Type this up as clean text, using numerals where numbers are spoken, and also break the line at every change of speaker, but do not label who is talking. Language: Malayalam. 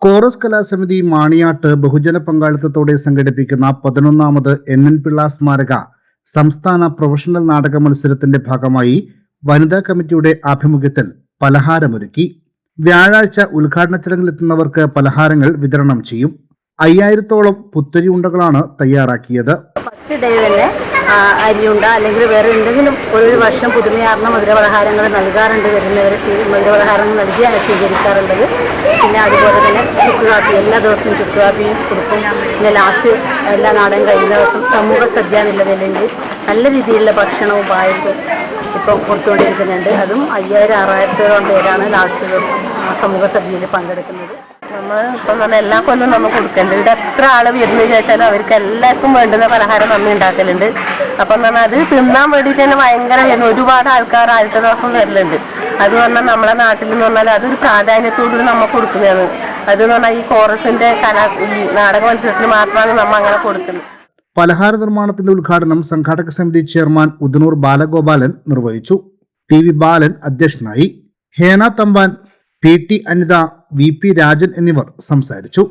കോറസ് കലാസമിതി മാണിയാട്ട് ബഹുജന പങ്കാളിത്തത്തോടെ സംഘടിപ്പിക്കുന്ന 11ാമത് NN പിള്ള സ്മാരക സംസ്ഥാന പ്രൊഫഷണൽ നാടക മത്സരത്തിന്റെ ഭാഗമായി വനിതാ കമ്മിറ്റിയുടെ ആഭിമുഖ്യത്തിൽ പലഹാരമൊരുക്കി. വ്യാഴാഴ്ച ഉദ്ഘാടന ചടങ്ങിലെത്തുന്നവർക്ക് പലഹാരങ്ങൾ വിതരണം ചെയ്യും. 5000-ഓളം പുത്തരി ഉണ്ടകളാണ് തയ്യാറാക്കിയത്.
ഫസ്റ്റ് ഡേ തന്നെ അരിയുണ്ട അല്ലെങ്കിൽ വേറെ എന്തെങ്കിലും ഒരു വർഷം പുതുമയാർന്ന മധുരപലഹാരങ്ങൾ നൽകാറുണ്ട്. വരുന്നവരെ മധുരപലഹാരങ്ങൾ നൽകിയാണ് സ്വീകരിക്കാറുള്ളത്. പിന്നെ അതുപോലെ തന്നെ ചുക്ക് കാപ്പി, എല്ലാ ദിവസവും ചുക്ക് കാപ്പിയും കൊടുക്കും. പിന്നെ ലാസ്റ്റ് എല്ലാ നാടകം കഴിയുന്ന ദിവസം സമൂഹ സദ്യ എന്നുള്ളതല്ലെങ്കിൽ നല്ല രീതിയിലുള്ള ഭക്ഷണവും പായസവും ഇപ്പം കൊടുത്തുകൊണ്ടിരിക്കുന്നുണ്ട്. അതും 5000-6000-ഓളം പേരാണ് ലാസ്റ്റ് ദിവസം സമൂഹ സദ്യയിൽ പങ്കെടുക്കുന്നത്.
നമ്മൾ ഇപ്പം പറഞ്ഞാൽ എല്ലാ കൊല്ലം നമ്മൾ കൊടുക്കുന്നുണ്ട്. ഇവിടെ എത്ര ആൾ വരുന്നു ചോദിച്ചാലും അവർക്ക് എല്ലാവർക്കും വേണ്ടുന്ന പലഹാരം നമ്മൾ ഉണ്ടാക്കലുണ്ട്. അപ്പം പറഞ്ഞാൽ അത് തിന്നാൻ വേണ്ടിയിട്ട് തന്നെ ഭയങ്കര വരുന്നു. ഒരുപാട് ആൾക്കാർ ആദ്യത്തെ ദിവസം വരലുണ്ട്. അത് പറഞ്ഞാൽ നമ്മളെ നാട്ടിൽ എന്ന് പറഞ്ഞാൽ അതൊരു പ്രാധാന്യത്തോടുകൂടി നമ്മൾ കൊടുക്കുന്നതാണ്. അതെന്ന് പറഞ്ഞാൽ ഈ കോറസിന്റെ നാടക മത്സരത്തിന് മാത്രമാണ് നമ്മൾ അങ്ങനെ കൊടുക്കുന്നത്.
പലഹാര നിർമ്മാണത്തിന്റെ ഉദ്ഘാടനം സംഘാടക സമിതി ചെയർമാൻ ഉദനൂർ ബാലഗോപാലൻ നിർവഹിച്ചു. TV ബാലൻ അധ്യക്ഷനായി. ഹേന തമ്പാൻ, PT അനിത, VP രാജൻ എന്നിവർ സംസാരിച്ചു.